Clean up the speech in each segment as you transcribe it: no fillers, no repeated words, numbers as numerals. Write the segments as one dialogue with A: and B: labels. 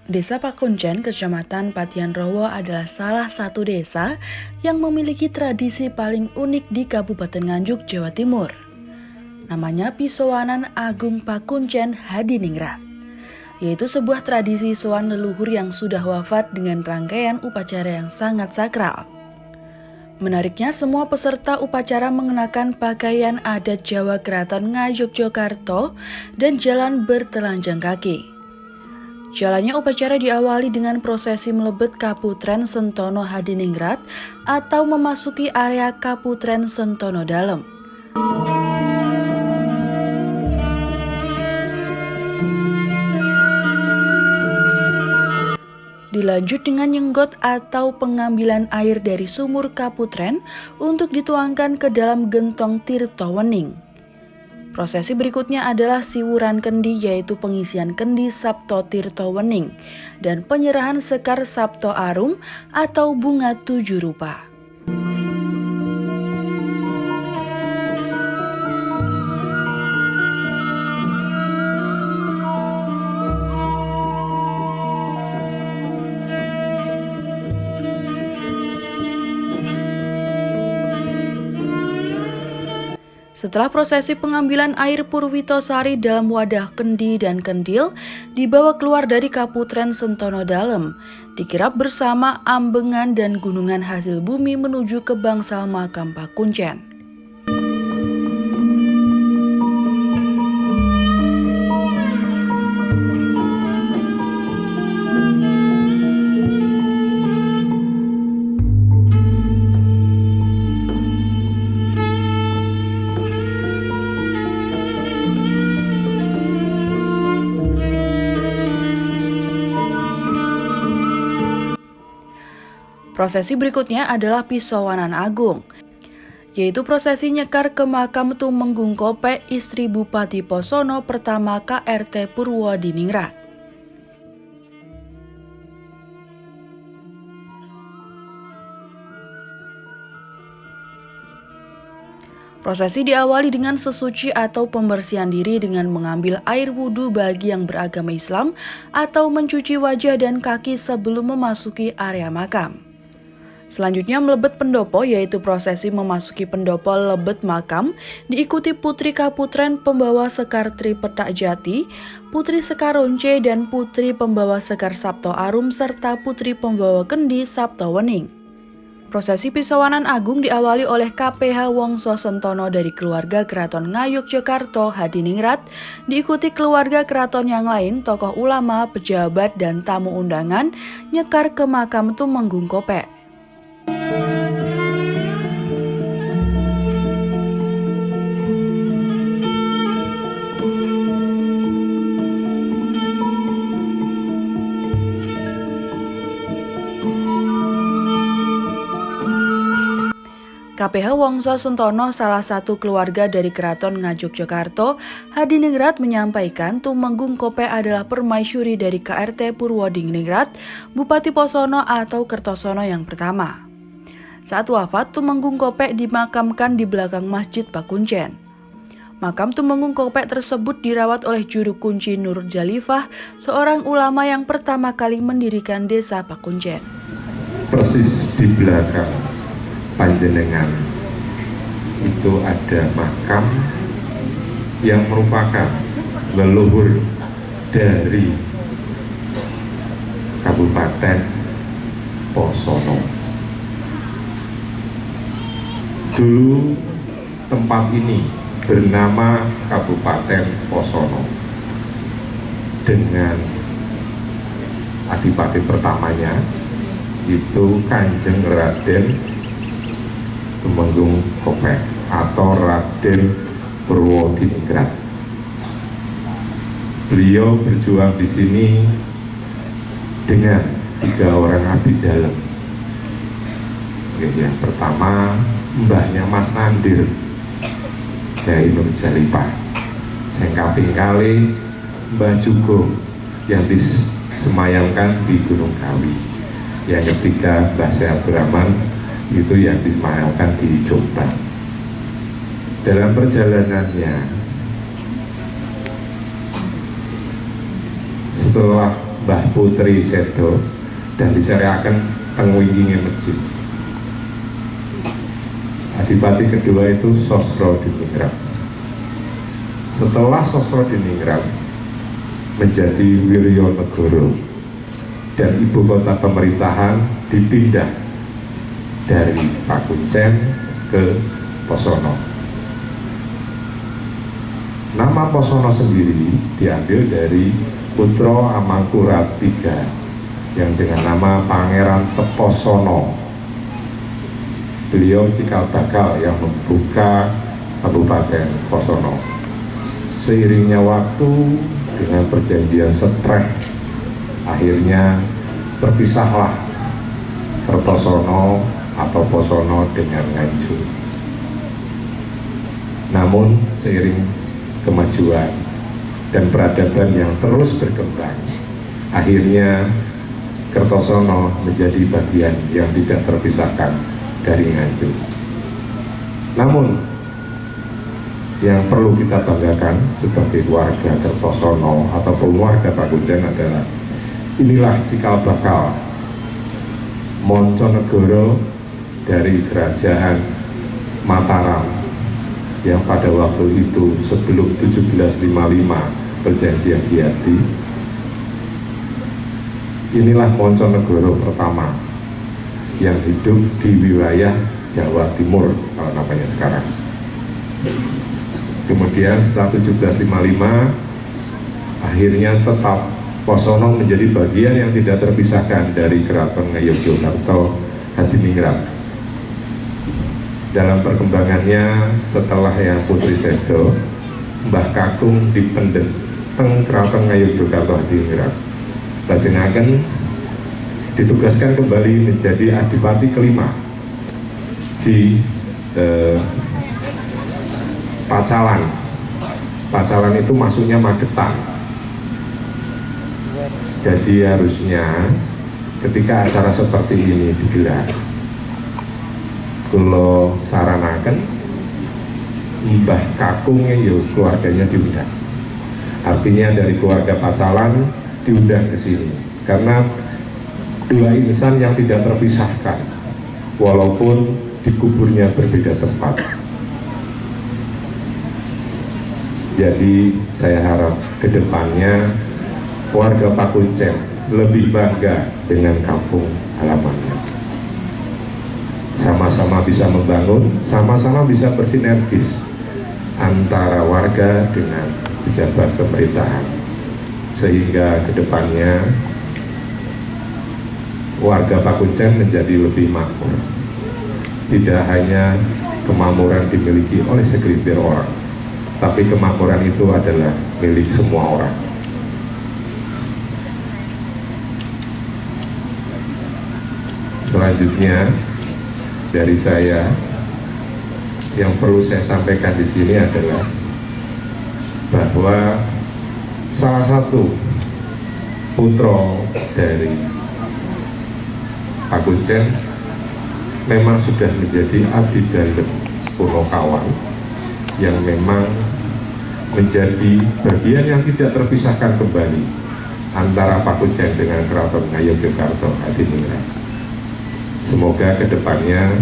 A: Desa Pakuncen, Kecamatan Patian Rowo adalah salah satu desa yang memiliki tradisi paling unik di Kabupaten Nganjuk, Jawa Timur. Namanya Pisowanan Agung Pakuncen Hadiningrat, yaitu sebuah tradisi sowan leluhur yang sudah wafat dengan rangkaian upacara yang sangat sakral. Menariknya, semua peserta upacara mengenakan pakaian adat Jawa Keraton Ngayogyakarta dan jalan bertelanjang kaki. Jalannya upacara diawali dengan prosesi melebet Kaputren Sentono Hadiningrat atau memasuki area Kaputren Sentono Dalem. Dilanjut dengan nyenggot atau pengambilan air dari sumur Kaputren untuk dituangkan ke dalam gentong Tirto Wening. Prosesi berikutnya adalah siwuran kendi, yaitu pengisian kendi Sabto Tirto Wening dan penyerahan sekar Sabto Arum atau bunga 7 rupa. Setelah prosesi pengambilan air Purwitosari dalam wadah kendi dan kendil dibawa keluar dari Kaputren Sentono Dalem, dikirap bersama ambengan dan gunungan hasil bumi menuju ke bangsal makam Pakuncen. Prosesi berikutnya adalah Pisowanan Agung, yaitu prosesi nyekar ke makam Tumenggung Kopek, istri Bupati Posono pertama KRT Purwodiningrat. Prosesi diawali dengan sesuci atau pembersihan diri dengan mengambil air wudhu bagi yang beragama Islam atau mencuci wajah dan kaki sebelum memasuki area makam. Selanjutnya melebet pendopo, yaitu prosesi memasuki pendopo lebet makam, diikuti Putri Kaputren pembawa sekar Tri Petak Jati, Putri Sekar Ronce, dan Putri pembawa sekar Sabto Arum, serta Putri pembawa kendi Sabto Wening. Prosesi Pisowanan Agung diawali oleh KPH Wongso Sentono dari keluarga Keraton Ngayogyakarta Hadiningrat, diikuti keluarga keraton yang lain, tokoh ulama, pejabat, dan tamu undangan, nyekar ke makam Tumenggung Kopek. KPH Wongso Sentono, salah satu keluarga dari Keraton Ngayogyakarta Hadiningrat, menyampaikan Tumenggung Kopek adalah permaisuri dari KRT Purwodiningrat, Bupati Posono atau Kertosono yang pertama. Saat wafat, Tumenggung Kopek dimakamkan di belakang Masjid Pakuncen. Makam Tumenggung Kopek tersebut dirawat oleh Juru Kunci Nur Jalifah, seorang ulama yang pertama kali mendirikan desa Pakuncen.
B: Persis di belakang panjenengan itu ada makam yang merupakan leluhur dari Kabupaten Posono. Dulu tempat ini bernama Kabupaten Posono dengan adipati pertamanya itu Kanjeng Raden Tumenggung Kopek atau Raden Purwodiningrat. Beliau berjuang di sini dengan 3 orang abdi dalam. Yang pertama mbahnya Mas Nandir, Kyai Nur Jalifah. Yang kaping kali Mbah Jugo yang disemayamkan di Gunung Kawi. Yang ketiga Mbah Abdurrahman itu yang disemayamkan di Jombang. Dalam perjalanannya, setelah Mbah Putri Sedo dan diserahkan tengwingking masjid. Adipati kedua itu Sosro Diningrat. Setelah Sosro Diningrat menjadi Wirionegoro dan ibu kota pemerintahan dipindah dari Pakuncen ke Posono. Nama Posono sendiri diambil dari putra Amangkurat III yang dengan nama Pangeran Teposono. Beliau cikal bakal yang membuka Kabupaten Posono. Seiringnya waktu dengan perjanjian Setrek, akhirnya terpisahlah Kertosono atau Posono dengan Nganjuk. Namun seiring kemajuan dan peradaban yang terus berkembang, akhirnya Kertosono menjadi bagian yang tidak terpisahkan dari Nganjuk. Namun yang perlu kita banggakan sebagai warga Kertosono ataupun warga Pakuncen adalah inilah cikal bakal Monconegoro dari Kerajaan Mataram yang pada waktu itu sebelum 1755 perjanjian Giati. Inilah Monconegoro pertama yang hidup di wilayah Jawa Timur kalau namanya sekarang. Kemudian setelah 1755 akhirnya tetap Posono menjadi bagian yang tidak terpisahkan dari Keraton Ngayogyakarta Hadiningrat. Dalam perkembangannya setelah yang Putri Sedo, Mbah Kakung dipendet teng Keraton Ngayogyakarta Hadiningrat. Lajengaken ditugaskan kembali menjadi Adipati kelima di Pacalan. Pacalan itu maksudnya Magetan. Jadi harusnya ketika acara seperti ini digelar, kalau saranakan Mbah Kakungnya yuk keluarganya diundang. Artinya dari keluarga Pacalan diundang ke sini karena dua insan yang tidak terpisahkan walaupun dikuburnya berbeda tempat. Jadi saya harap kedepannya warga Pakuncen lebih bangga dengan kampung halamannya. Sama-sama bisa membangun, sama-sama bisa bersinergis antara warga dengan pejabat pemerintahan. Sehingga kedepannya warga Pakuncen menjadi lebih makmur. Tidak hanya kemakmuran dimiliki oleh segelintir orang, tapi kemakmuran itu adalah milik semua orang. Selanjutnya dari saya yang perlu saya sampaikan di sini adalah bahwa salah satu putra dari Pakuncen memang sudah menjadi abdi dalem Punokawan yang memang menjadi bagian yang tidak terpisahkan kembali antara Pakuncen dengan Keraton Ngayogyakarta Hadiningrat. Semoga kedepannya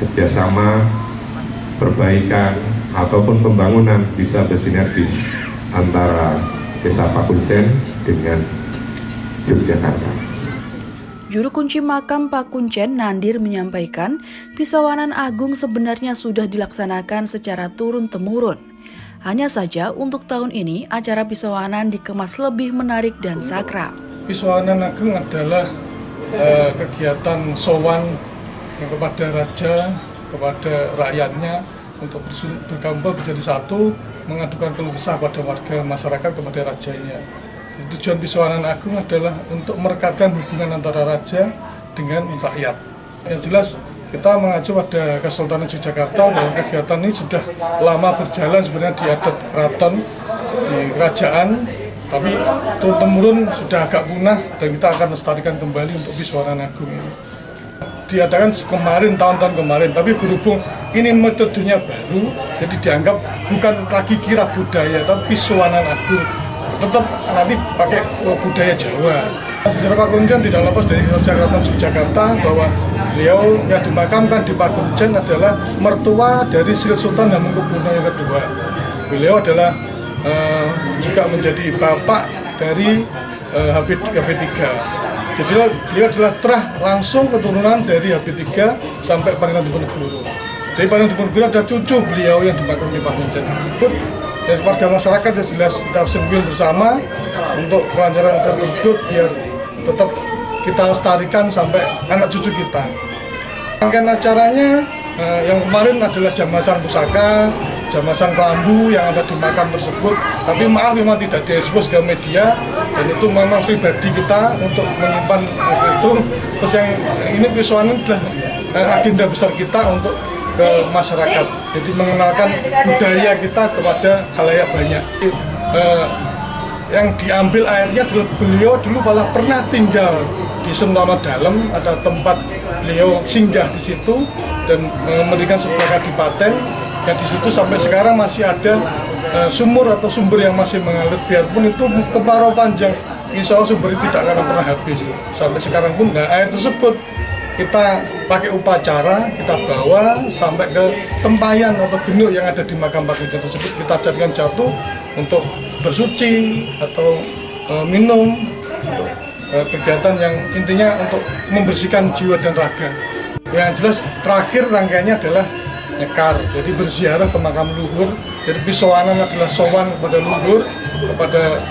B: kerjasama, perbaikan ataupun pembangunan bisa bersinergis antara Desa Pakuncen dengan Yogyakarta.
A: Juru kunci makam Pakuncen Nandir menyampaikan, Pisawanan Agung sebenarnya sudah dilaksanakan secara turun-temurun. Hanya saja untuk tahun ini acara Pisawanan dikemas lebih menarik dan sakral.
C: Pisawanan Agung adalah kegiatan sowan kepada raja, kepada rakyatnya untuk berkumpul menjadi satu, mengadukan keluh kesah pada warga masyarakat kepada rajanya. Tujuan Pisawanan Agung adalah untuk merekatkan hubungan antara raja dengan rakyat. Yang jelas kita mengacu pada Kesultanan Yogyakarta bahwa kegiatan ini sudah lama berjalan sebenarnya di adat keraton, di kerajaan, tapi turun-temurun sudah agak punah dan kita akan lestarikan kembali untuk Pisawanan Agung ini. Diadakan kemarin, tahun-tahun kemarin, tapi berhubung ini metodenya baru, jadi dianggap bukan lagi kirab budaya, tapi Pisawanan Agung. tetap nanti pakai budaya Jawa. Sejarah Pak Kuncen tidak lepas dari Keraton Yogyakarta bahwa beliau yang dimakamkan di Pak Kuncen adalah mertua dari Sri Sultan Hamengkubuwono yang kedua. Beliau adalah juga menjadi bapak dari HP3. Jadi beliau adalah terah langsung keturunan dari HP3 sampai Pangeran Diponegoro. Dari Pangeran Diponegoro ada cucu beliau yang dimakamkan di Pak Kuncen. Dan warga masyarakat jelas kita harus bersama untuk kelancaran acara tersebut biar tetap kita lestarikan sampai anak cucu kita. Rangkaian acaranya yang kemarin adalah jamasan pusaka, jamasan kelambu yang ada di makam tersebut. Tapi maaf memang tidak diekspos ke media dan itu memang pribadi kita untuk menyimpan itu. Terus yang ini visualnya adalah agenda besar kita untuk ke masyarakat. Jadi mengenalkan budaya kita kepada khalayak banyak. Yang diambil airnya adalah beliau dulu malah pernah tinggal di Sentono Dalam, ada tempat beliau singgah di situ dan memberikan sebuah kadipaten yang di situ sampai sekarang masih ada sumur atau sumber yang masih mengalir, biarpun itu kemarau panjang, insya Allah sumber itu tidak akan pernah habis sampai sekarang pun. Nah, air tersebut kita pakai upacara, kita bawa sampai ke tempayan atau genuk yang ada di makam Pak Kuncen tersebut, kita jadikan jatuh untuk bersuci atau minum, untuk kegiatan yang intinya untuk membersihkan jiwa dan raga. Yang jelas terakhir rangkaiannya adalah nyekar, jadi berziarah ke makam luhur. Jadi pisowanan adalah sowan kepada luhur, kepada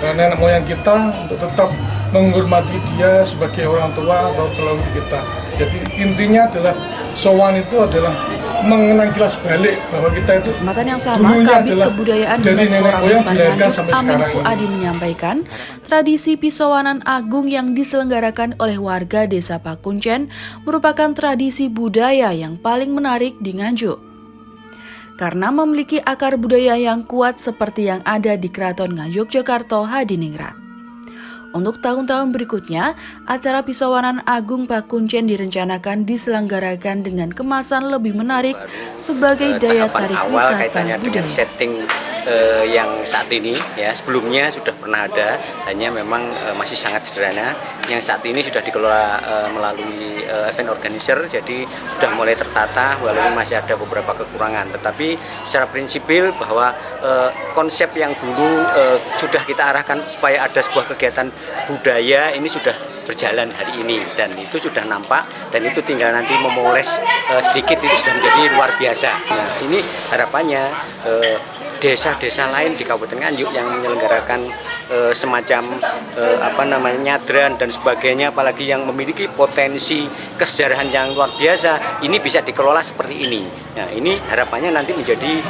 C: nenek moyang kita untuk tetap menghormati dia sebagai orang tua atau leluhur kita. Jadi intinya adalah sowan itu adalah mengenang kilas balik bahwa kita itu
A: Kesempatan yang sama,
C: dulunya
A: Kabid
C: adalah
A: Kebudayaan
C: dari
A: Dinas
C: nenek
A: Kelauran
C: moyang
A: dan
C: dilahirkan
A: Nganjuk
C: sampai
A: Amin
C: sekarang ini.
A: Fuadi menyampaikan tradisi Pisowanan Agung yang diselenggarakan oleh warga Desa Pak Kuncen merupakan tradisi budaya yang paling menarik di Nganjuk. Karena memiliki akar budaya yang kuat seperti yang ada di Keraton Nganjuk Jakarta Hadiningrat. Untuk tahun-tahun berikutnya, acara Pisowanan Agung Pak Kuncen direncanakan diselenggarakan dengan kemasan lebih menarik sebagai daya tarik
D: awal
A: wisata
D: kaitannya dengan
A: budaya.
D: setting yang saat ini ya, sebelumnya sudah pernah ada, hanya memang masih sangat sederhana. Yang saat ini sudah dikelola melalui event organizer, jadi sudah mulai tertata walaupun masih ada beberapa kekurangan, tetapi secara prinsipil bahwa konsep yang dulu sudah kita arahkan supaya ada sebuah kegiatan budaya ini sudah berjalan hari ini dan itu sudah nampak, dan itu tinggal nanti memoles sedikit, itu sudah menjadi luar biasa. Nah, ini harapannya desa-desa lain di Kabupaten Nganjuk yang menyelenggarakan semacam nyadran dan sebagainya, apalagi yang memiliki potensi kesejarahan yang luar biasa, ini bisa dikelola seperti ini. Nah, ini harapannya nanti menjadi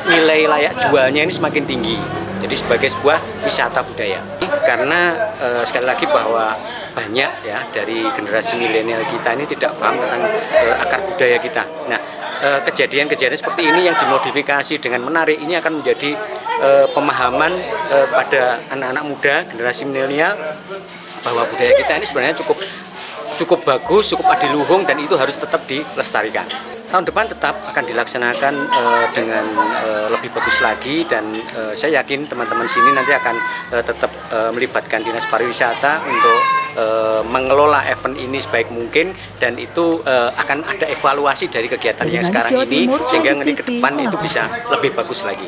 D: nilai layak jualnya ini semakin tinggi. Jadi sebagai sebuah wisata budaya. Karena sekali lagi bahwa banyak ya dari generasi milenial kita ini tidak paham tentang akar budaya kita. Nah, kejadian-kejadian seperti ini yang dimodifikasi dengan menarik ini akan menjadi pemahaman pada anak-anak muda generasi milenial bahwa budaya kita ini sebenarnya cukup bagus, cukup adiluhung, dan itu harus tetap dilestarikan. Tahun depan tetap akan dilaksanakan dengan lebih bagus lagi, dan saya yakin teman-teman sini nanti akan tetap melibatkan Dinas Pariwisata untuk mengelola event ini sebaik mungkin, dan itu akan ada evaluasi dari kegiatan yang sekarang ini sehingga nanti ke depan itu bisa lebih bagus lagi.